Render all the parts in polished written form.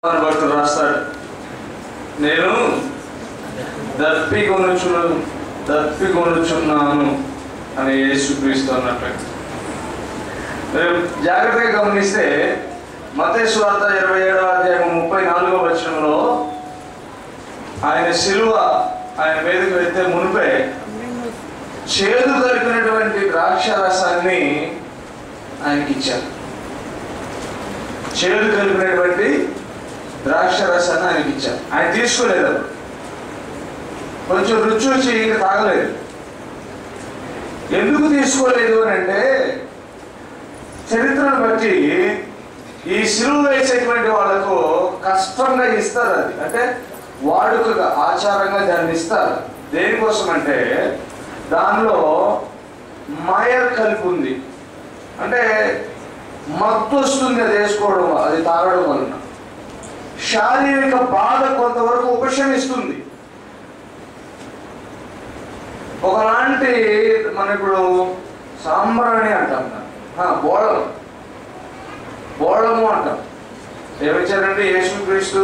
భక్తుడు రాస్తాడు, నేను దప్పికొనుచున్నాను అని యేసుక్రీస్తు అన్నట్టు. జాగ్రత్తగా గమనిస్తే మత్తయి సువార్త 27వ అధ్యాయం 34వ వచనంలో ఆయన శిలువ ఆయన మీదకి వెళ్తే మునిపే చేదు కలిపినటువంటి ద్రాక్ష రసాన్ని ఆయనకి ఇచ్చారు. చేదు కలిపినటువంటి ద్రాక్ష రసాన్ని ఆయనకి ఇచ్చారు. ఆయన తీసుకోలేదు, కొంచెం రుచి వచ్చి ఇంకా తాగలేదు. ఎందుకు తీసుకోలేదు అని అంటే, చరిత్రను బట్టి ఈ సిలువ వేసేటువంటి వాళ్ళకు కష్టంగా ఇస్తారు. అది అంటే వాడుకగా ఆచారంగా దాన్ని ఇస్తారు. దేనికోసం అంటే దానిలో మాయర్ కలిపి ఉంది, అంటే మత్తు వస్తుంది అది వేసుకోవడం, అది తాగడం వలన. శారీరక బాధ కొంతవరకు ఉపశమిస్తుంది. ఒకలాంటి మన ఇప్పుడు సాంబ్రాణి అంటాం, బోళము అంటాం. ఏమిచ్చారంటే యేసుక్రీస్తు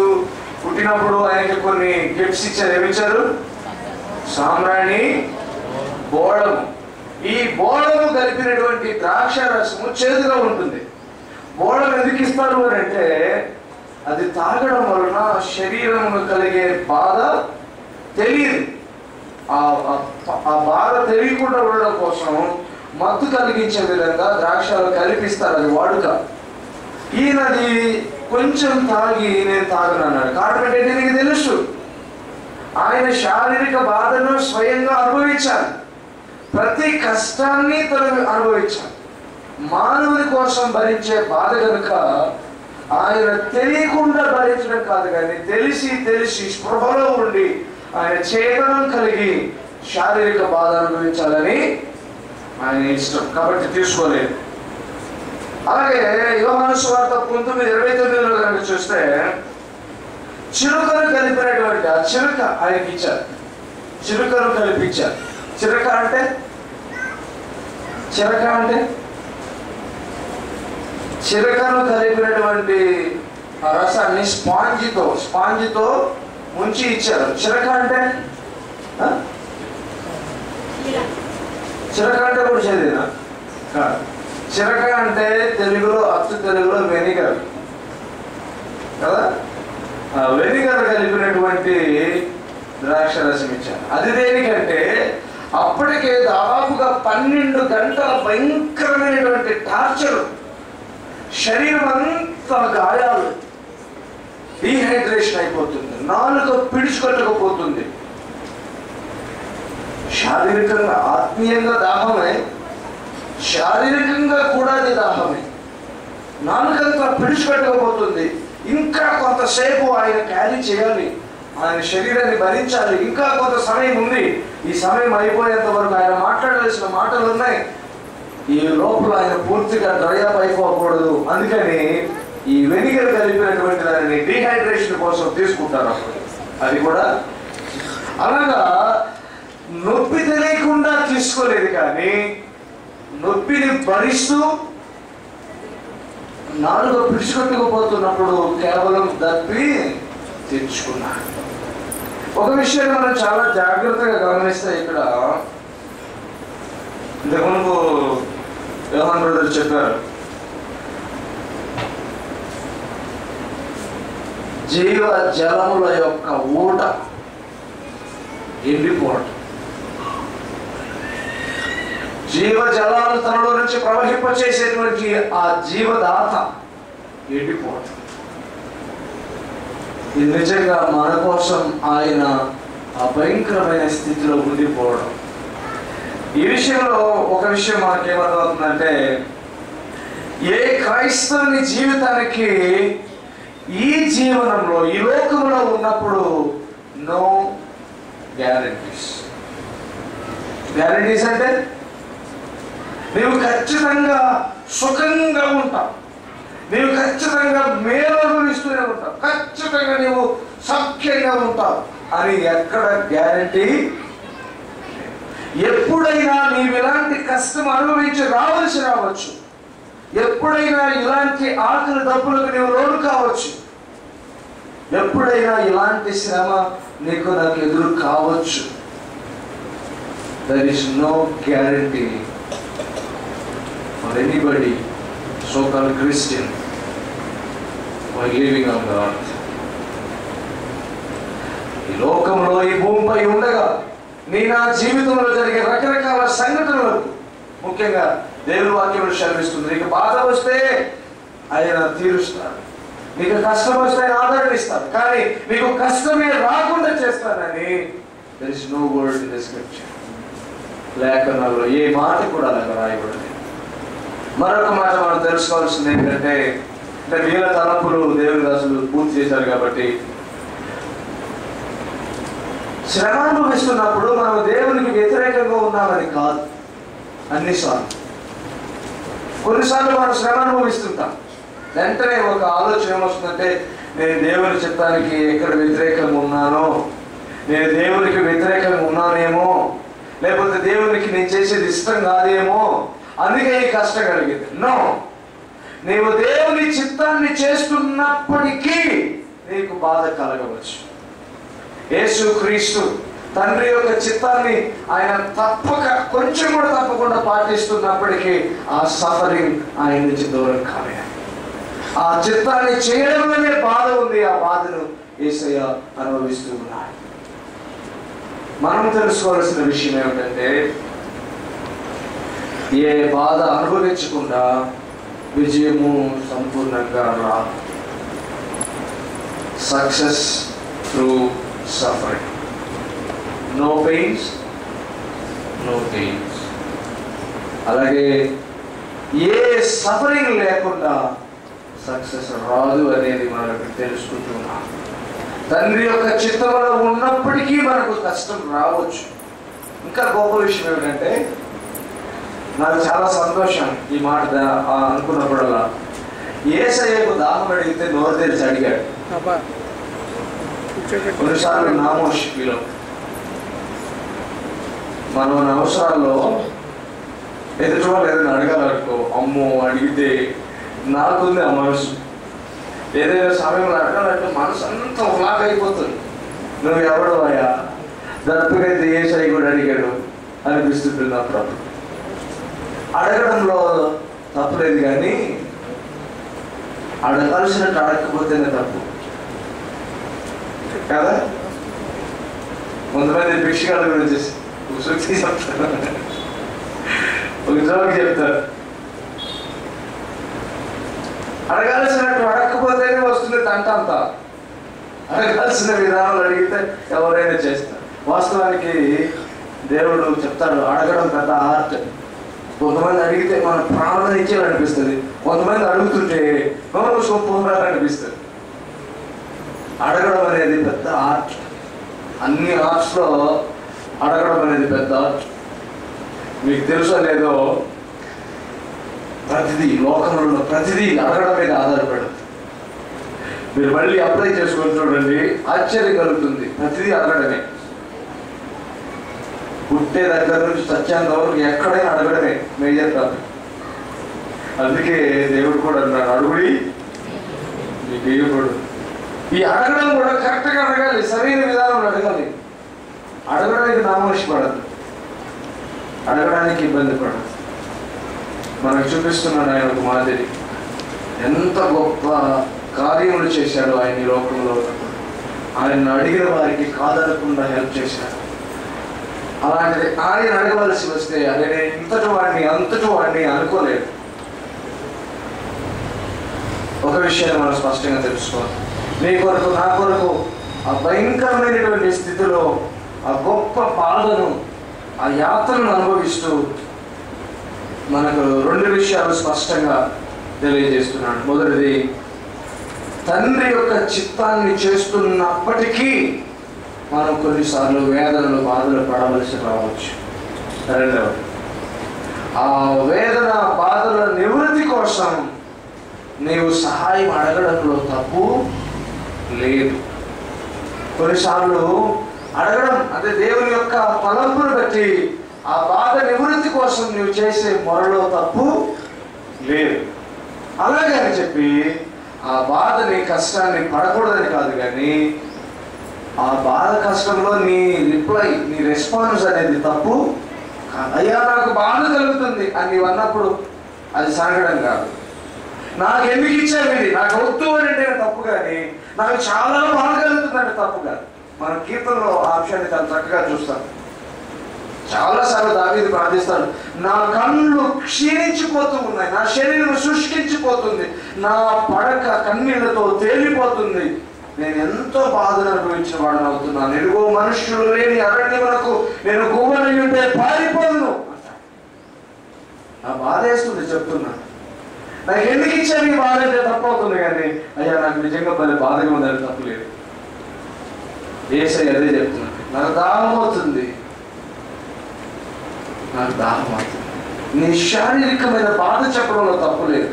పుట్టినప్పుడు ఆయనకి కొన్ని గిఫ్ట్స్ ఇచ్చారు. ఏమిచ్చారు? సాంబ్రాణి, బోళము. ఈ బోళము కలిపినటువంటి ద్రాక్ష రసము చేదుగా ఉంటుంది. బోళం ఎందుకు ఇస్తారు అని అంటే, అది తాగడం వలన శరీరమును కలిగే బాధ తెలియదు. ఆ బాధ తెలియకుండా ఉండడం కోసం మత్తు కలిగించే విధంగా ద్రాక్షలు కలిపిస్తారు. అది వాడుక. ఈయనది కొంచెం తాగి నేను తాగనన్నాడు. కారణం ఏంటంటే నీకు తెలుసు, ఆయన శారీరక బాధను స్వయంగా అనుభవించాలి. ప్రతి కష్టాన్ని తను అనుభవించాలి. మానవుని కోసం భరించే బాధ కనుక ఆయన తెలియకుండా భరించడం కాదు, కానీ తెలిసి స్పృహలో ఉండి ఆయన చేతనం కలిగి శారీరక బాధ అనుభవించాలని ఆయన ఇష్టం. కాబట్టి తీసుకోలేదు. అలాగే యోహాను సువార్త 19:29లో కనుక చూస్తే, చిలుకను కలిపినటువంటి ఆ చిలుక ఆయనకి ఇచ్చారు. చిలుకను కలిపించారు. చిరక అంటే చిరకను కలిపినటువంటి ఆ రసాన్ని స్పాంజితో ముంచి ఇచ్చారు. చిరక అంటే కూడా చదివినా కాదు. చిరక అంటే అచ్చు తెలుగులో వెనిగర్ కదా. వెనిగర్ కలిపినటువంటి ద్రాక్ష రసం ఇచ్చారు. అది దేనికంటే, అప్పటికే దాదాపుగా 12 గంటల భయంకరమైనటువంటి టార్చర్, శరీరం అంతా గాయాలు, డీహైడ్రేషన్ అయిపోతుంది, నాలుక పిడుచుకొట్టకపోతుంది. శారీరకంగా ఆత్మీయంగా దాహమే, శారీరకంగా కూడా అది దాహమే. నాలుకంతా పిడుచుకొట్టకపోతుంది. ఇంకా కొంతసేపు ఆయన క్యారీ చేయాలి, ఆయన శరీరాన్ని భరించాలి. ఇంకా కొంత సమయం ఉంది. ఈ సమయం అయిపోయేంత వరకు ఆయన మాట్లాడాల్సిన మాటలు ఉన్నాయి. ఈ లోపల ఆయన పూర్తిగా డ్రై అప్ అయిపోకూడదు. అందుకని ఈ వెనిగర్ కలిపినటువంటి దానిని డీహైడ్రేషన్ కోసం తీసుకుంటారు. అది కూడా అలాగా నొప్పి తెలియకుండా తీసుకోలేదు, కానీ నొప్పిని భరిస్తూ నాలుగు పిడుచుకొట్టుకుపోతున్నప్పుడు కేవలం దప్పి తెచ్చుకున్నాడు. ఒక విషయాన్ని మనం చాలా జాగ్రత్తగా గమనిస్తే, ఇక్కడ ఇంతకుముందు యోహాన్ బ్రదర్ చెప్పారు, జీవ జలముల యొక్క ఊట ఎండిపోవడం. జీవ జలాలు తనలో నుంచి ప్రవహింపచేసేటువంటి ఆ జీవదాత ఎండిపోవడం. ఇది నిజంగా మన కోసం ఆయన ఆ భయంకరమైన స్థితిలో ఉండిపోవడం. ఈ విషయంలో ఒక విషయం మనకేమర్థమవుతుందంటే, ఏ క్రైస్తవుని జీవితానికి ఈ జీవనంలో, ఈ లోకంలో ఉన్నప్పుడు నో గ్యారంటీస్. గ్యారంటీస్ అంటే నీవు ఖచ్చితంగా సుఖంగా ఉంటావు, నీవు ఖచ్చితంగా మేలు అనుభవిస్తూనే ఉంటావు, ఖచ్చితంగా నీవు సౌఖ్యంగా ఉంటావు అని ఎక్కడ గ్యారంటీ? ఎప్పుడైనా నీవు ఇలాంటి కష్టం అనుభవించి రావచ్చు, ఎప్పుడైనా ఇలాంటి ఆకలి దప్పులకు నీవు లోను కావచ్చు. ఎప్పుడైనా ఇలాంటి శ్రమ నీకు నాకు ఎదురు కావచ్చు. There is no guarantee for anybody, so-called Christian, while living on the earth. ఈ లోకంలో, ఈ భూమిపై ఉండగా నా జీవితంలో జరిగే రకరకాల సంఘటనలకు ముఖ్యంగా దేవుని వాక్యం సెలవిస్తుంది. నీకు బాధ వస్తే ఆయన తీరుస్తాడు, నీకు కష్టం వస్తే ఆయన ఆదరణ ఇస్తాడు, కానీ నీకు కష్టమే రాకుండా చేస్తానని there is no word in the scripture. లేఖనాల్లో ఏ మాట కూడా అలాగ రాయబడింది. మరొక మాట మనం తెలుసుకోవాల్సింది ఏంటంటే, వీళ్ళ తలంపులు దేవుని దాసులు పూర్తి చేశారు కాబట్టి, శ్రమ అనుభవిస్తున్నప్పుడు మనం దేవునికి వ్యతిరేకంగా ఉన్నామని కాదు. అన్నిసార్లు, కొన్నిసార్లు మనం శ్రమ అనుభవిస్తుంటాం. వెంటనే ఒక ఆలోచన ఏమొస్తుందంటే, నేను దేవుని చిత్తానికి ఎక్కడ వ్యతిరేకంగా ఉన్నానో, నేను దేవునికి వ్యతిరేకంగా ఉన్నానేమో, లేకపోతే దేవునికి నేను చేసేది ఇష్టం కాదేమో, అందుకే ఈ కష్టం కలిగింది. నో, నీవు దేవుని చిత్తాన్ని చేస్తున్నప్పటికీ నీకు బాధ కలగవచ్చు. యేసు క్రీస్తు తండ్రి యొక్క చిత్తాన్ని ఆయన తప్పక, కొంచెం కూడా తప్పకుండా పాటిస్తున్నప్పటికీ ఆ సఫరింగ్ ఆయన నుంచి దూరం కాలేదు. ఆ చిత్తాన్ని చేయడంలోనే బాధ ఉంది. ఆ బాధను యేసయ్య అనుభవిస్తూ ఉన్నాడు. మనం తెలుసుకోవాల్సిన విషయం ఏమిటంటే, ఏ బాధ అనుభవించకుండా విజయము సంపూర్ణంగా రాదు. Success through suffering. No pains, no gains. అలాగే ఏ సఫరింగ్ లేకుండా సక్సెస్ రాదు అనేది మనకు తెలుసుకుంటున్నాం. తండ్రి యొక్క చిత్తంలో ఉన్నప్పటికీ మనకు కష్టం రావచ్చు. ఇంకా గొప్ప విషయం ఏమిటంటే, నాకు చాలా సంతోషం ఈ మాట అనుకున్నప్పుడల్లా, యేసయ్యకు దాహం అడిగితే నోరు తెరిచి అడిగాడు. కొన్నిసార్లు నామోషిలో మనం అవసరాల్లో ఎదుటి వాళ్ళు ఏదైనా అడగాలనుకో, అమ్మో అడిగితే నాకుంది ఆ మనసు, ఏదైనా సమయంలో అడగాలంటే మనసు అంతా ఒకలాగైపోతుంది. నువ్వు ఎవడు అయ్యా, దర్పకైతే యేసయ్య కూడా అడిగాడు అనిపిస్తుంది అప్పుడు. అడగడంలో తప్పులేదు, కానీ అడగాల్సినట్టు అడగకపోతేనే తప్పు కదా. కొంతమంది భిక్షగాళ్ళ గురించి సూక్తి చెప్తారు, ఒక జోక్ చెప్తారు. అడగాల్సినట్టు అడగకపోతేనే వస్తుంది తంట అంతా. అడగాల్సిన విధానాలు అడిగితే ఎవరైనా చేస్తారు. వాస్తవానికి దేవుడు చెప్తాడు, అడగడం పెద్ద ఆర్ట్. కొంతమంది అడిగితే మన ప్రాణం ఇచ్చేయాలనిపిస్తుంది, కొంతమంది అడుగుతుంటే నోరు సొప్పురాలనిపిస్తుంది. అడగడం అనేది పెద్ద ఆర్ట్. అన్ని ఆర్ట్స్లో అడగడం అనేది పెద్ద ఆర్ట్. మీకు తెలుసో లేదో, ప్రతిదీ లోకంలో ఉన్న ప్రతిదీ అడగడం మీద ఆధారపడదు. మీరు మళ్ళీ అప్లై చేసుకొని చూడండి, ఆశ్చర్యం కలుగుతుంది. ప్రతిదీ అడగడమే. పుట్టే దగ్గర నుంచి సత్యాంత వరకు ఎక్కడైనా అడగడమే మేజర్ టాపిక్. అందుకే దేవుడు కూడా అన్నాడు, అడుగుడి మీకు ఇవ్వకూడదు. ఈ అడగడం కూడా కరెక్ట్గా అడగాలి, సరైన విధానంలో అడగాలి. అడగడానికి నామోషి పడదు, అడగడానికి ఇబ్బంది పడదు. మనకు చూపిస్తున్నాడు ఆయన ఒక మాదిరి. ఎంత గొప్ప కార్యములు చేశాడు ఆయన ఈ లోకంలో. ఆయన అడిగిన వారికి కాదనకుండా హెల్ప్ చేశాడు. అలాంటిది ఆయన అడగవలసి వస్తే అదే నేను ఇంతటి వాడిని అంతటి వాడిని అనుకోలేదు. ఒక విషయాన్ని మనం స్పష్టంగా తెలుసుకోవాలి. నీ కొరకు నా కొరకు ఆ భయంకరమైనటువంటి స్థితిలో ఆ గొప్ప బాధను, ఆ యాత్రను అనుభవిస్తూ మనకు రెండు విషయాలు స్పష్టంగా తెలియజేస్తున్నాడు. మొదటిది, తండ్రి యొక్క చిత్తాన్ని చేస్తున్నప్పటికీ మనం కొన్నిసార్లు వేదనలు, బాధలు పడవలసి రావచ్చు. రెండవది, ఆ వేదన, బాధల నివృత్తి కోసం నీవు సహాయం అడగడంలో తప్పు లేదు. కొన్నిసార్లు అడగడం అంటే దేవుని యొక్క తలంపును బట్టి ఆ బాధ నివృత్తి కోసం నువ్వు చేసే మొరలో తప్పు లేదు. అలాగే అని చెప్పి ఆ బాధని కష్టాన్ని పడకూడదని కాదు, కానీ ఆ బాధ కష్టంలో నీ రిప్లై, నీ రెస్పాన్స్ అనేది తప్పు కాదు. అయ్యా నాకు బాధ కలుగుతుంది అని నీవు అన్నప్పుడు అది సనగడం కాదు. నాకు ఎందుకు ఇచ్చావు ఇది, నాకు వద్దు అని అంటే తప్పు, కానీ నాకు చాలా బాధ కలుగుతుందంటే తప్పు కాదు. మనం కీర్తనలో ఆ అంశాన్ని చాలా చక్కగా చూస్తాం. చాలాసార్లు దావీదు ప్రార్థిస్తాడు, నా కళ్ళు క్షీణించిపోతూ ఉన్నాయి, నా శరీరం శుష్కించిపోతుంది, నా పడక కన్నీళ్లతో తేలిపోతుంది, నేను ఎంతో బాధను అనుభవించిన వాడిని అవుతున్నాను. ఎడుగో మనుష్యులు లేని అరణ్యమునకు నేను గువ్వనై ఉంటే పారిపోదును. నా బాధ వేస్తుంది చెప్తున్నాను. నాకు ఎందుకు ఇచ్చాను ఈ బాధ అంటే తప్పు అవుతుంది, కానీ అయ్యా నాకు నిజంగా బాధగా ఉందని తప్పు లేదు. యేసయ్య అదే చెప్తున్నాను, నాకు దాహం అవుతుంది, నాకు దాహం అవుతుంది. నీ శారీరకమైన బాధ చెప్పడంలో తప్పు లేదు,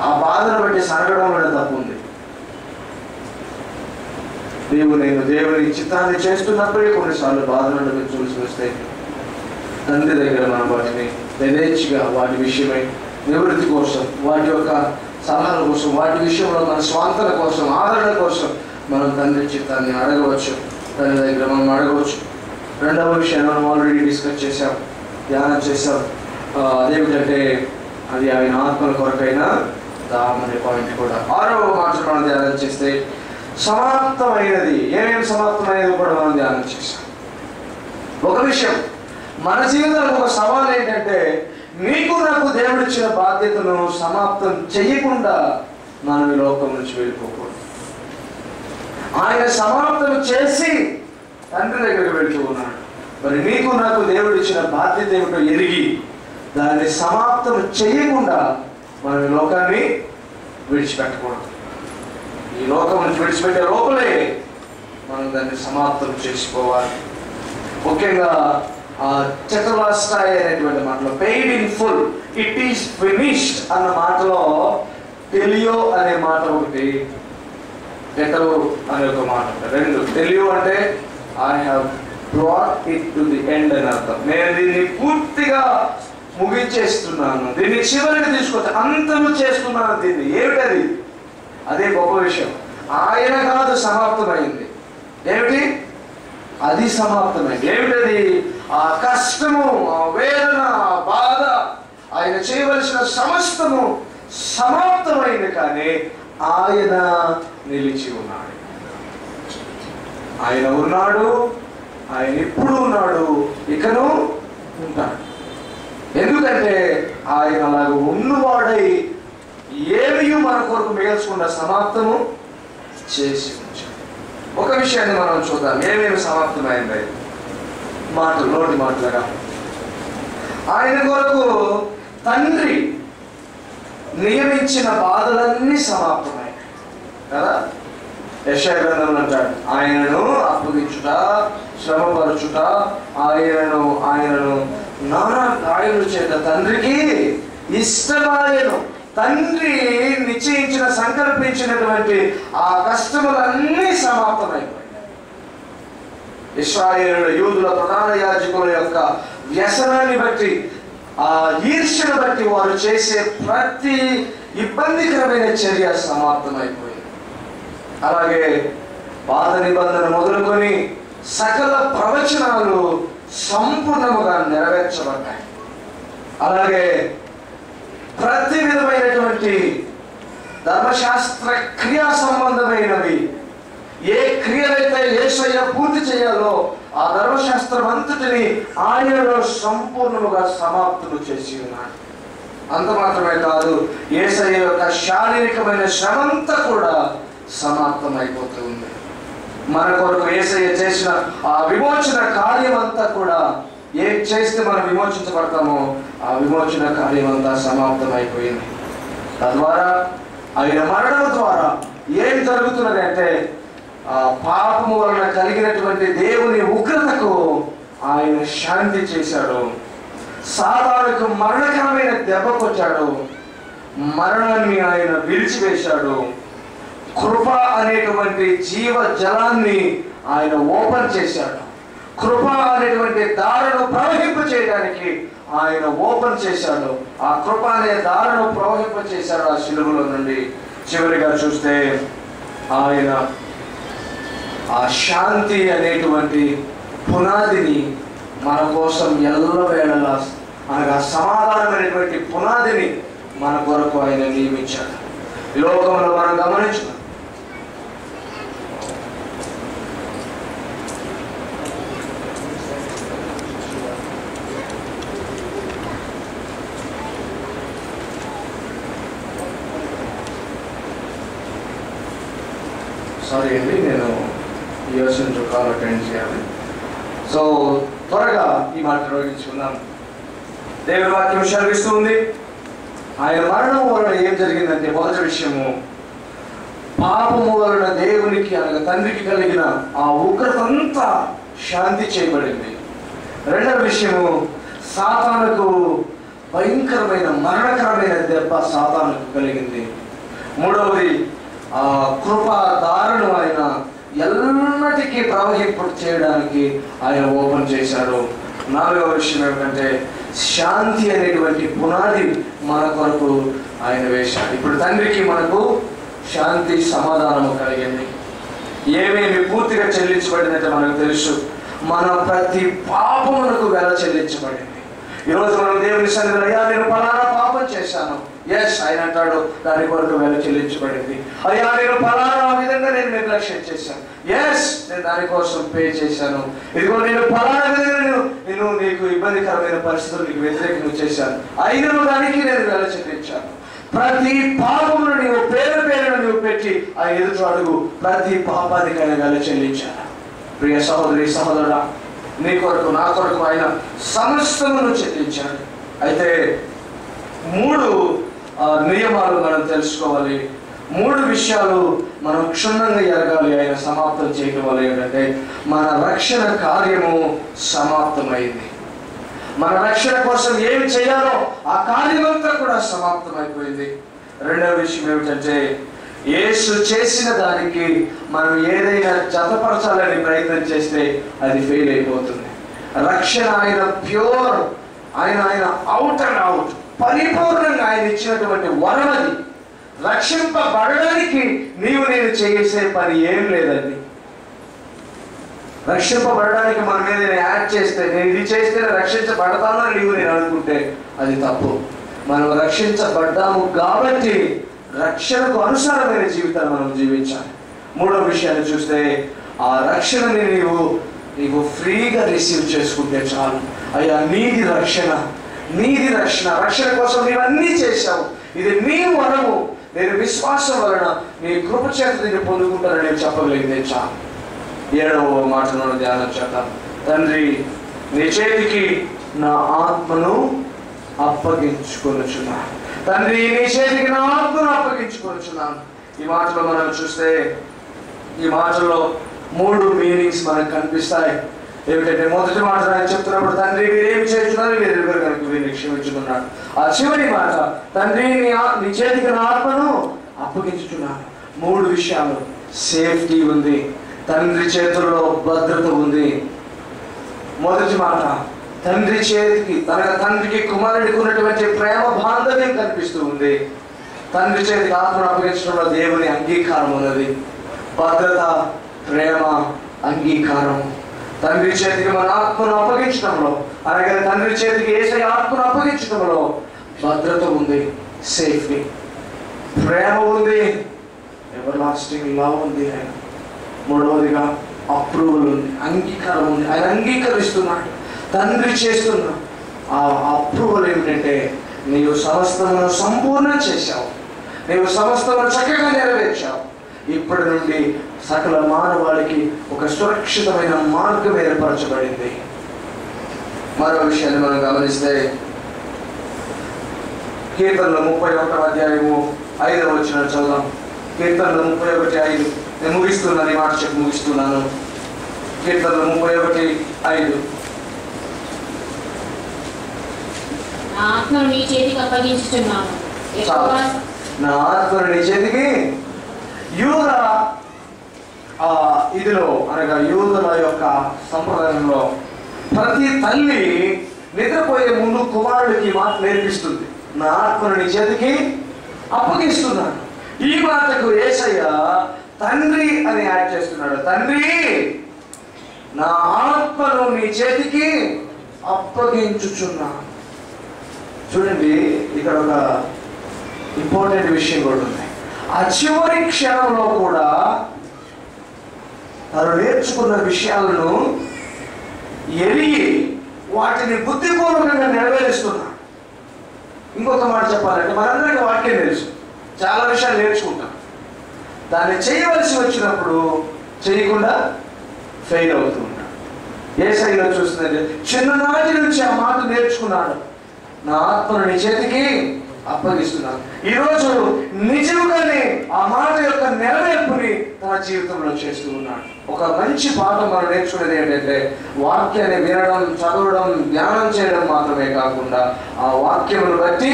ఆ బాధను బట్టి సనగడంలో తప్పు ఉంది. నేను దేవుని చిత్తాన్ని చేస్తున్నప్పుడే కొన్నిసార్లు బాధను అనుభవించాల్సి వస్తాయి. తండ్రి దగ్గర మనం వాటిని యథేచ్ఛగా వాటి విషయమై నివృత్తి కోసం, వాటి యొక్క సలహాల కోసం, వాటి విషయంలో మన స్వాంతన కోసం, ఆదరణ కోసం మనం తండ్రి చిత్తాన్ని అడగవచ్చు, తండ్రి దగ్గర మనం అడగవచ్చు. రెండవ విషయాన్ని మనం ఆల్రెడీ డిస్కస్ చేసాం, ధ్యానం చేసాం. అదేమిటంటే అది ఆయన ఆత్మల కొరకైన దాహం అనే పాయింట్ కూడా. ఆరవ మాట మనం ధ్యానం చేస్తే సమాప్తమైనది. ఏమేమి సమాప్తమైనది కూడా మనం ధ్యానం చేసాం. ఒక విషయం, మన జీవితంలో ఒక సవాల్ ఏంటంటే నీకు నాకు దేవుడిచ్చిన బాధ్యతను సమాప్తం చెయ్యకుండా మనం ఈ లోకం నుంచి వెళ్ళిపోకూడదు. ఆయన సమాప్తం చేసి తండ్రి దగ్గరికి వెళ్తూ ఉన్నాడు. మరి నీకు నాకు దేవుడిచ్చిన బాధ్యత ఏమిటో ఎరిగి దాన్ని సమాప్తం చెయ్యకుండా మనం ఈ లోకాన్ని విడిచిపెట్టకూడదు. ఈ లోకం నుంచి విడిచిపెట్టే లోపలే మనం దాన్ని సమాప్తం చేసుకోవాలి. ముఖ్యంగా చతుర్వాస్తాయి అనేటువంటి మాటలో paid in full, it is finished అన్న మాటలో టెలియో అనే మాట ఒకటి, టెటో అనే ఒక మాట. రెండు, టెలియో అంటే I have brought it to the end అని అర్థం. నేను దీన్ని పూర్తిగా ముగించేస్తున్నాను, దీన్ని చివరికి తీసుకొచ్చి అంతము చేస్తున్నాను. దీన్ని ఏమిటది? అదే గొప్ప విషయం. ఆయన కాదు సమాప్తమైంది, ఏమిటి? అది సమాప్తమైంది. ఏమిటది? ఆ కష్టము, ఆ వేదన, ఆ బాధ, ఆయన చేయవలసిన సమస్తము సమాప్తమైంది. కానీ ఆయన నిలిచి ఉన్నాడు. ఆయన ఉన్నాడు, ఆయన ఇప్పుడు ఉన్నాడు, ఇకను ఉంటాడు. ఎందుకంటే ఆయన అలాగ ఉన్నవాడై ఏమీ మన కొరకు మిగల్చకుండా సమాప్తము చేసి ఉంచాడు. ఒక విషయాన్ని మనం చూద్దాం, ఏమేమి సమాప్తమైంది. నోటి మాటలుగా ఆయన కొరకు తండ్రి నియమించిన బాధలన్నీ సమాప్తమైనాయి కదా. యెషయా గ్రంథంలో అంటాడు, ఆయనను అప్పగించుట, శ్రమపరచుట, ఆయనను నానా గాయముల చేత తండ్రికి ఇష్టమాయను. తండ్రి నిశ్చయించిన, సంకల్పించినటువంటి ఆ కష్టములన్నీ సమాప్తమైపోయాయి. ఇశ్రాయేలు యూదుల ప్రధాన యాజకుల యొక్క వ్యసనాన్ని బట్టి, ఆ ఈర్ష్యను బట్టి వారు చేసే ప్రతి ఇబ్బందికరమైన చర్య సమాప్తమైపోయింది. అలాగే పాత నిబంధన మొదలుకొని సకల ప్రవచనాలు సంపూర్ణముగా నెరవేర్చబడ్డాయి. అలాగే ప్రతి విధమైనటువంటి ధర్మశాస్త్ర క్రియా సంబంధమైనవి ఏ క్రియలైతే యేసయ్య పూర్తి చేయాలో ఆ ధర్మశాస్త్రం అంతటిని ఆయనలో సంపూర్ణముగా సమాప్తులు చేసి ఉన్నాడు. అంత మాత్రమే కాదు, యేసయ్య యొక్క శారీరకమైన శ్రమంతా కూడా సమాప్తమైపోతూ ఉంది. మన కొరకు యేసయ్య చేసిన ఆ విమోచన కార్యం అంతా కూడా, ఏం చేస్తే మనం విమోచించబడతామో ఆ విమోచన కార్యం అంతా సమాప్తమైపోయింది. తద్వారా ఆయన మరణం ద్వారా ఏం జరుగుతున్నది అంటే, ఆ పాపము వలన కలిగినటువంటి దేవుని ఉగ్రతకు ఆయన శాంతి చేశాడు. సాతానుకు మరణకరమైన దెబ్బ కొట్టాడు, మరణాన్ని ఆయన విడిచివేశాడు. కృప అనేటువంటి జీవ జలాన్ని ఆయన ఓపెన్ చేశాడు. కృప అనేటువంటి దారును ప్రవహింప చేయడానికి ఆయన ఓపెన్ చేశాడు. ఆ కృప అనే దారును ప్రవహింప చేశాడు ఆ శిలువలో నుండి. చివరిగా చూస్తే ఆయన ఆ శాంతి అనేటువంటి పునాదిని మన కోసం ఎల్లవేళలా, అనగా సమాధానమైనటువంటి పునాదిని మన కొరకు ఆయన నియమించాడు. ఈ లోకంలో మనం గమనించాం, సారీ అండి, నేను ఇయర్స్ నుంచి కాల్ అటెండ్ చేయాలి. సో త్వరగా ఈ మాట నిర్వహించుకున్నాను. దేవుని వాక్యం సెలవిస్తుంది, ఆయన మరణం వలన ఏం జరిగిందంటే, మొదటి విషయము పాపము వలన దేవునికి అనగా తండ్రికి కలిగిన ఆ ఉగ్రత అంతా శాంతి చేయబడింది. రెండవ విషయము సాతానుకు భయంకరమైన మరణకరమైన దెబ్బ సాతానుకు కలిగింది. మూడవది ఆ కృపాదారును ఆయన ఎల్లటికీ ప్రవహింపు చేయడానికి ఆయన ఓపెన్ చేశాడు. నాలుగవ విషయం ఏమిటంటే శాంతి అనేటువంటి పునాది మన కొరకు ఆయన వేశాడు. ఇప్పుడు తండ్రికి మనకు శాంతి సమాధానము కలిగింది. ఏమేమి పూర్తిగా చెల్లించబడిందంటే మనకు తెలుసు, మన ప్రతి పాపమునకు వెల చెల్లించబడింది. ఈరోజు మనం దేవుని సన్నిధిలో, అయ్యా నేను ఫలానా పాపం చేశాను, ఎస్ ఆయన అంటాడు దాని కొరకు వెల చెల్లించబడింది. అయ్యా నేను ఫలానా విధంగా నేను నిర్లక్ష్యం చేశాను, ఎస్ నేను దానికోసం పే చేశాను. ఇదిగో నేను ఫలానా విధంగా నేను నీకు ఇబ్బందికరమైన పరిస్థితులు నీకు వ్యతిరేకంగా చేశాను, అయినా దానికి నేను వెల చెల్లించాను. ప్రతి పాపమును నీవు పేరును నీవు పెట్టి ఆ ఎదుటి అడుగు ప్రతి పాపానికి ఆయన వెల చెల్లించాను. ప్రియ సహోదరి సహోదరుడా, నీ కొరకు నా కొరకు ఆయన సమస్తమును చెల్లించాడు. అయితే 3 నియమాలు మనం తెలుసుకోవాలి. 3 విషయాలు మనం క్షుణ్ణంగా ఎరగాలి. ఆయన సమాప్తం చేయడం వల్ల ఏంటంటే మన రక్షణ కార్యము సమాప్తమైంది. మన రక్షణ కోసం ఏమి చేయాలో ఆ కార్యమంతా కూడా సమాప్తమైపోయింది. రెండవ విషయం ఏమిటంటే యేసు చేసిన దానికి మనం ఏదైనా జతపరచాలని ప్రయత్నం చేస్తే అది ఫెయిల్ అయిపోతుంది. రక్షణ ఆయన ప్యూర్, ఆయన అవుట్ అండ్ అవుట్ పరిపూర్ణంగా ఆయన ఇచ్చినటువంటి వరం. అది రక్షింపబడడానికి నీవు నేను చేసే పని ఏం లేదండి. రక్షింపబడడానికి మనం ఏదైనా యాడ్ చేస్తే, నేను ఇది చేస్తేనే రక్షించబడతాను అని నీవు నేను అనుకుంటే అది తప్పు. మనం రక్షించబడ్డాము కాబట్టి రక్షణకు అనుసారమైన జీవితాన్ని మనం జీవించాలి. మూడో విషయాన్ని చూస్తే ఆ రక్షణని నీవు ఫ్రీగా రిసీవ్ చేసుకుంటే చాలు. అయ్యా నీది రక్షణ, రక్షణ కోసం నీవు అన్నీ చేశావు, ఇది నీ వరము, నేను విశ్వాసం వలన నీ కృప చేత నేను పొందుకుంటానని నేను చెప్పగలిగితే చాలు. 7వ మాటను ధ్యానం చేద్దాం. తండ్రి నీ చేతికి నా ఆత్మను అప్పగించుకొనుచున్నాను. తండ్రి నీ చేతికి నా ఆత్మను అప్పగించుకొనుచున్నాను. ఈ మాటలో మనం చూస్తే ఈ మాటల్లో 3 మీనింగ్స్ మనకు కనిపిస్తాయి. ఏమిటంటే మొదటి మాట ఆయన చెప్తున్నప్పుడు తండ్రి మీరేమి చేస్తున్నారు, మీరు ఎవరు కనుక వీరిని క్షమించుకున్నాడు. ఆ చివరి మాట తండ్రి నీ చేతికి నా ఆత్మను అప్పగించుచున్నాను. 3 విషయాలు. సేఫ్టీ ఉంది, తండ్రి చేతుల్లో భద్రత ఉంది. మొదటి మాట తండ్రి చేతికి, తండ్రికి కుమారుడికి ఉన్నటువంటి ప్రేమ బాంధవ్యం కనిపిస్తూ ఉంది. తండ్రి చేతికి ఆత్మను అప్పగించడంలో దేవుని అంగీకారం ఉన్నది. భద్రత, ప్రేమ, అంగీకారం. తండ్రి చేతికి మన ఆత్మను అప్పగించడంలో, అలాగే తండ్రి చేతికి యేసయ్య ఆత్మను అప్పగించడంలో భద్రత ఉంది, సేఫ్టీ, ప్రేమ ఉంది, ఎవర్ లాస్టింగ్ లవ్ ఉంది. ఆయన మూడవదిగా అప్రూవల్ ఉంది, అంగీకారం ఉంది. ఆయన అంగీకరిస్తున్నాడు, తండ్రి చేస్తున్నా. ఆ అప్రూవల్ ఏమిటంటే నీవు సమస్తమును సంపూర్ణం చేశావు, నీవు సమస్తమును చక్కగా నెరవేర్చావు. ఇప్పటి నుండి సకల మానవాళికి ఒక సురక్షితమైన మార్గం ఏర్పరచబడింది. మరో విషయాన్ని మనం గమనిస్తే కీర్తనలు 31వ అధ్యాయము 5వ వచనం చదువుదాం. కీర్తనలు 31:5. నేను ముగిస్తున్నాను, ఈ మాట చెప్పి ముగిస్తున్నాను. కీర్తనలు 31:5. నా ఆత్మను నీ చేతికి అప్పగించుచున్నాను. నా ఆత్మను నీ చేతికి. యూద ఇదిలో అనగా యూదుల యొక్క సంప్రదాయంలో ప్రతి తల్లి నిద్రపోయే ముందు కుమారుడికి మాట నేర్పిస్తుంది, నా ఆత్మను నీ చేతికి అప్పగిస్తున్నాను. ఈ మాటకు యేసయ్య తండ్రి అని యాడ్ చేస్తున్నాడు. తండ్రి, నా ఆత్మను నీ చేతికి అప్పగించుచున్నా. చూడండి, ఇక్కడ ఒక ఇంపార్టెంట్ విషయం కూడా ఉంది. ఆ చివరి క్షణంలో కూడా తను నేర్చుకున్న విషయాలను ఎరిగి వాటిని బుద్ధిపూర్వకంగా నెరవేరుస్తున్నా. ఇంకొక మాట చెప్పాలంటే, మనందరికీ వాక్యం తెలుసు, చాలా విషయాలు నేర్చుకుంటాం. దాన్ని చేయవలసి వచ్చినప్పుడు చేయకుండా ఫెయిల్ అవుతూ ఉంటాం. యేసయ్యలో చూస్తుందంటే, చిన్ననాటి నుంచి ఆ మాట నేర్చుకున్నాడు, నా ఆత్మను నీ చేతికి అప్పగిస్తున్నాను. ఈరోజు నిజంగానే ఆ మాట యొక్క నెరవేర్పుని తన జీవితంలో చేస్తూ ఉన్నాడు. ఒక మంచి పాఠం మనం నేర్చుకునేది ఏంటంటే, వాక్యాన్ని వినడం, చదవడం, ధ్యానం చేయడం మాత్రమే కాకుండా ఆ వాక్యమును బట్టి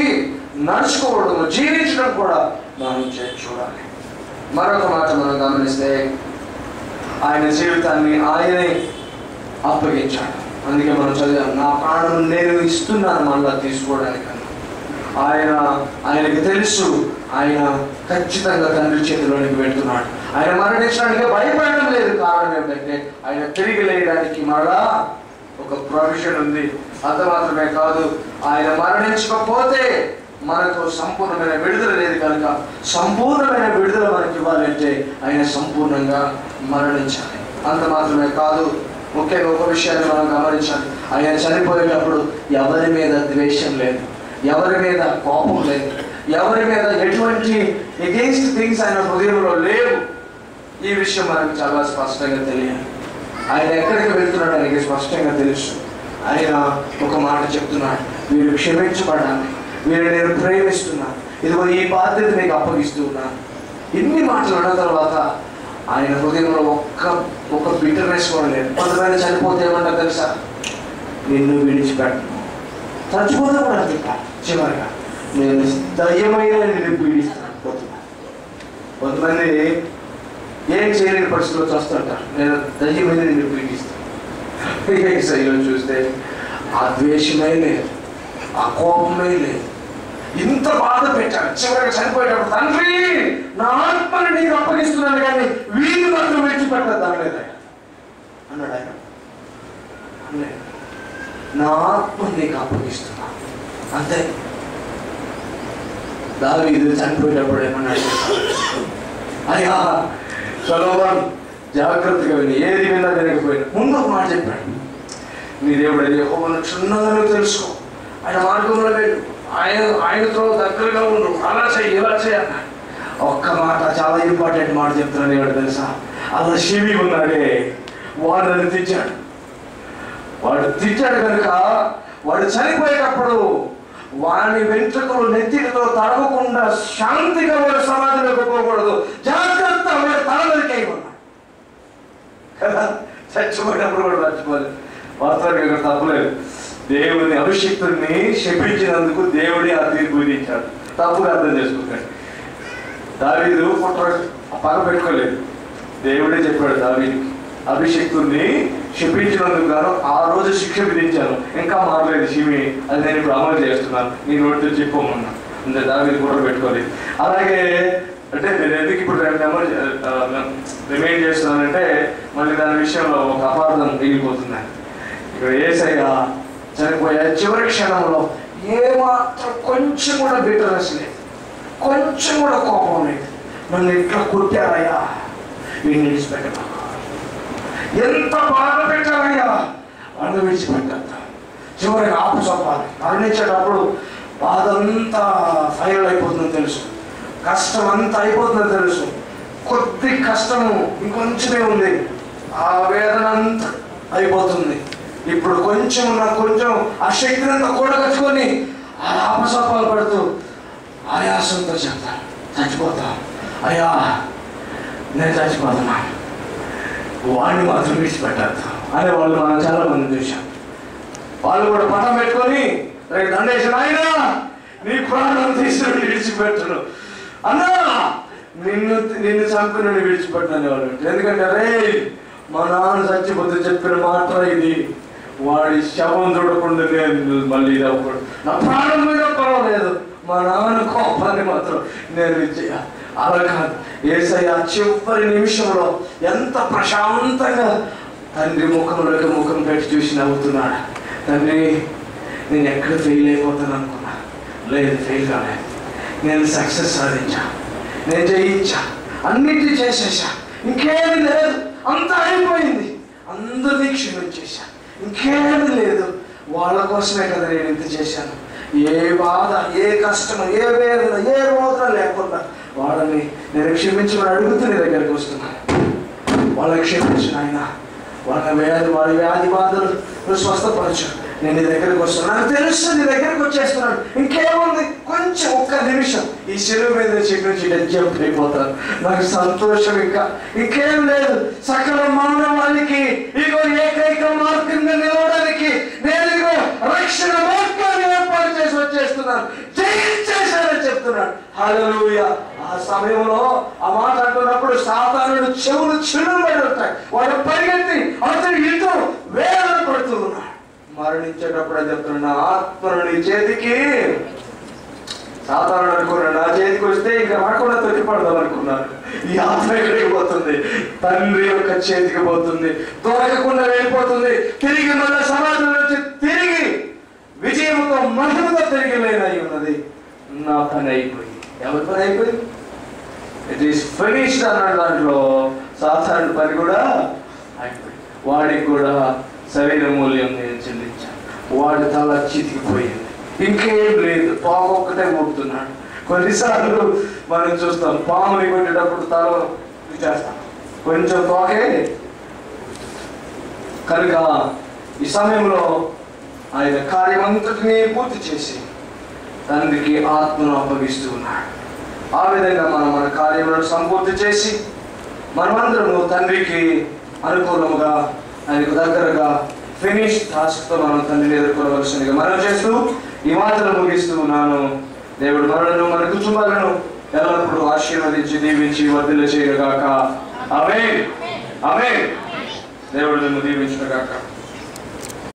నడుచుకోవడం, జీవించడం కూడా మనం చూడాలి. మరొక మాట మనం గమనిస్తే, ఆయన జీవితాన్ని ఆయనే అప్పగించాడు. అందుకే మనం చదివాం, నా ప్రాణం నేను ఇస్తున్నాను మళ్ళా తీసుకోవడానికి. ఆయనకి తెలుసు ఆయన ఖచ్చితంగా తండ్రి చేతిలోనికి వెళ్తున్నాడు. ఆయన మరణించడానికి భయపడడం లేదు. కారణం ఏంటంటే, ఆయన తిరిగి లేయడానికి మరలా ఒక ప్రొవిజన్ ఉంది. అంత మాత్రమే కాదు, ఆయన మరణించకపోతే మనకు సంపూర్ణమైన విడుదల లేదు కనుక సంపూర్ణమైన విడుదల మనకి ఇవ్వాలంటే ఆయన సంపూర్ణంగా మరణించాలి. అంత మాత్రమే కాదు, ముఖ్యంగా ఒక విషయాన్ని మనం గమనించాలి. ఆయన చనిపోయేటప్పుడు ఎవరి మీద ద్వేషం లేదు, ఎవరి మీద కోపం లేదు, ఎవరి మీద ఎటువంటి ఎగెయిన్స్ట్ థింగ్స్ ఆయన హృదయంలో లేవు. ఈ విషయం మనకు చాలా స్పష్టంగా తెలియాలి. ఆయన ఎక్కడికి వెళ్తున్నాడు ఆయనకి స్పష్టంగా తెలుసు. ఆయన ఒక మాట చెప్తున్నాడు, వీరు క్షమించబడాలి, వీరు నేను ప్రేమిస్తున్నాను, ఇదిగో ఈ బాధ్యత నీకు అప్పగిస్తూ ఉన్నాను. ఇన్ని మాటలు అన్న తర్వాత ఆయన హృదయంలో ఒక్క బిటర్నెస్ కూడా లేదు. కొంతమంది చనిపోతే ఏమన్నా తెలుసా, నిన్ను విడిచిపెట్టను, చచ్చిపోతే కూడా అంటారు చివరిగా, నేను దయ్యమైన నిన్ను పీడిస్తాను. కొంతమంది ఏం చేయలేని పరిస్థితుల్లో చూస్తుంటారు, నేను దయ్యమైన నిన్ను పీడిస్తాను. శైలిలో చూస్తే ఆ ద్వేషమే లేదు, ఆ కోపమే లేదు. ఇంత బాధ పెట్టాడు. చివరిగా చనిపోయేటప్పుడు, తండ్రి నా ఆత్మని నీకు అప్పగిస్తున్నాను కానీ వీళ్ళు మాత్రం విడిచిపెట్టదు అనలేదు ఆయన. అన్నాడు ఆయన, అనలేదు, నా ఆత్మని నీకు అప్పగిస్తున్నా అంతే. దావీదు చనిపోయేటప్పుడు ఏమన్నాడు, అయ్యా సొలొమోను జాగ్రత్తగా విని, ఏది విన్నా వినకపోయినా ముందు ఒక మాట చెప్పాడు, నీ దేవుడు యెహోవాను క్షుణ్ణంగా తెలుసుకో, ఆయన మార్గంలో వెళ్ళు, ఆయనతో దగ్గరగా ఉండు, అలా చేయి ఇలా చేయి అన్నాడు. ఒక్క మాట, చాలా ఇంపార్టెంట్ మాట చెప్తున్నాను ఏమిటో తెలుసా, అలా శివి ఉన్నాడే వాడు నన్ను తెచ్చాడు. వాడు తెచ్చాడు కనుక వాడు చనిపోయేటప్పుడు వాని వెంట్రుకలు నెత్తితో తడవకుండా శాంతిగా వాడు సమాధిలోకి పోకూడదు, జాగ్రత్త వాడు తలదరికేయమన్నాడు కదా. చచ్చిపోయినప్పుడు కూడా మర్చిపోలేదు. వాస్తవానికి ఇక్కడ తప్పలేదు. దేవుని అభిషిక్తుడిని శపించినందుకు దేవుడే ఆ తీర్పు విధించాడు. తప్పుగా అర్థం చేసుకుంటాడు. దావీదు పగ పెట్టుకోలేదు, దేవుడే చెప్పాడు దావీదుకి, అభిషిక్తుడిని శపించినందుకు గాను ఆ రోజు శిక్ష విధించాను, ఇంకా మారలేదు శివి, అది నేను ఇప్పుడు అమలు చేస్తున్నాను, నీ నోటితో చెప్పమన్నా. అంటే దావీదు కూడా పెట్టుకోలేదు. అలాగే అంటే నేను ఎందుకు ఇప్పుడు రిమైండ్ చేస్తున్నానంటే, మళ్ళీ దాని విషయంలో ఒక అపార్థం మిగిలిపోతుంది. ఇక్కడ యేసయ్య చనిపోయే చివరి క్షణంలో ఏమాత్రం కొంచెం కూడా బిటర్నెస్ లేదు, కొంచెం కూడా కోపం లేదు. నన్ను ఇట్లా కొట్టారయ్యా, వీడిని విడిచిపెట్టా, ఎంత బాధ పెట్టారయ్యా, వాళ్ళు విడిచిపెట్టద్దు, చివరికి ఆపు చెప్పాలి. మరణించేటప్పుడు బాధ అంతా ఫైనల్ అయిపోతుందని తెలుసు, కష్టం అంతా అయిపోతుందని తెలుసు, కొద్ది కష్టము ఇంకొంచెమే ఉంది, ఆ వేదన అంతా అయిపోతుంది. ఇప్పుడు కొంచెం ఆ శక్తిని అంతా కూడగచ్చుకొని ఆ ఆపసపాలు పడుతూ ఆయాసంతో చెప్తాను, చచ్చిపోతా అయ్యా, నేను చచ్చిపోతున్నా, వాడిని మాత్రం విడిచిపెట్టద్దు అనే వాళ్ళు మనం చాలా మంది చూసాం. వాళ్ళు కూడా పటం పెట్టుకొని దండేసిన, ఆయన నీ ప్రాణం తీసుకుని విడిచిపెట్టను అన్నా, నిన్ను చంపిన విడిచిపెట్టని వాళ్ళు. ఎందుకంటే రే మా నాన్న చచ్చిపోతే చెప్పిన మాట ఇది, వాడి శవం చూడకుండా నేను మళ్ళీ ఇది అవ్వకూడదు, నా ప్రాణం మీద పర్వాలేదు, మా నాన్న కోపాన్ని మాత్రం నేను అలా కాదు, యేసయ్య చివరి నిమిషంలో ఎంత ప్రశాంతంగా తండ్రి ముఖంలోకి ముఖం పెట్టి చూసి నవ్వుతున్నాడు. తండ్రి, నేను ఎక్కడ ఫెయిల్ అయిపోతాను అనుకున్నా, లేదు, ఫెయిల్ కాలేదు. నేను సక్సెస్ సాధించా, నేను జయించా, అన్నిటి చేసేసా, ఇంకేమీ లేదు, అంతా అయిపోయింది, అందరినీ క్షమించేసా, ఇంకేమీ లేదు. వాళ్ళ కోసమే కదా నేను ఇంత చేశాను. ఏ బాధ, ఏ కష్టం, ఏ వేదన, ఏ రోదన లేకుండా వాళ్ళని నేను క్షమించమని అడుగుతూ నీ దగ్గరికి వస్తున్నాను. వాళ్ళని క్షమించిన ఆయన, వాళ్ళ వ్యాధి బాధలు నువ్వు స్వస్థపరచు. నేను నీ దగ్గరికి వస్తున్నాను, నాకు తెలుసు నీ దగ్గరికి వచ్చేస్తున్నాను. ఇంకేముంది, కొంచెం ఒక్క నిమిషం ఈ చెరువు మీద చెట్టు నుంచి జంప్ అయిపోతాను. నాకు సంతోషం, ఇంకేం లేదు. సకల మానవాళికి ఇగో ఏకైక మార్గంగా నిలవడానికి నేను ఇగో రక్షణ మార్గాన్ని ఏర్పాటు చేసి వచ్చేస్తున్నాను, జయించేశానని చెప్తున్నాడు. హల్లెలూయా. ఆ సమయంలో ఆ మాట అంటున్నప్పుడు సాతానుడు చెవులు చిరుబడి ఉంటాయి. వాడు పరిగెత్తి అతను ఇటు వేదన పడుతూ ఉన్నాడు. మరణించేటప్పుడు అని చెప్తున్నాడు, నా ఆత్మను నీ చేతికి. సాతానుడు అనుకున్నాడు, నా చేతికి వస్తే ఇంకా రాకుండా తొట్టిపడదాం అనుకున్నాను. ఈ ఆత్మ ఎక్కడికి పోతుంది? తండ్రి యొక్క చేతికి పోతుంది, దొరకకుండా వెళ్ళిపోతుంది. తిరిగి మళ్ళీ సమాజం నుంచి తిరిగి విజయంతో మహిమతో తిరిగి లేనై ఉన్నది. నా పని అయిపోయింది. ఎవరి పని అయిపోయింది? ఇట్ ఈస్ ఫినిష్డ్ అన్నాడు. దాంట్లో సాధారణ పని కూడా అయిపోయింది. వాడికి కూడా శరీర మూల్యం నేను చెల్లించాను. వాడి తల చితికిపోయింది, ఇంకేం లేదు, పాము ఒక్కటే ఊపుతున్నాడు. కొన్నిసార్లు మనం చూస్తాం, పాముని కొట్టేటప్పుడు తల చేస్తాం, కొంచెం తోకే. కనుక ఈ సమయంలో ఆయన కార్యమంతటిని పూర్తి చేసి తండ్రికి ఆత్మను అప్పగిస్తూ ఉన్నాడు. ఆ విధంగా మనం మన కార్యములను సంపూర్తి చేసి మనమందరము తండ్రికి అనుకూలముగా, ఆయనకు దగ్గరగా ఫినిష్ టాస్క్తో మనం తండ్రిని ఎదుర్కోవలసిందిగా మనం చేస్తూ ఈ మాటలు ముగిస్తూ ఉన్నాను. దేవుడు మనలను, మన కుటుంబాలను ఎల్లప్పుడూ ఆశీర్వదించి దీవించి వర్ధిల్ల చేయగాక. ఆమేన్. ఆమేన్. దేవుడు నిన్ను దీవించుగాక.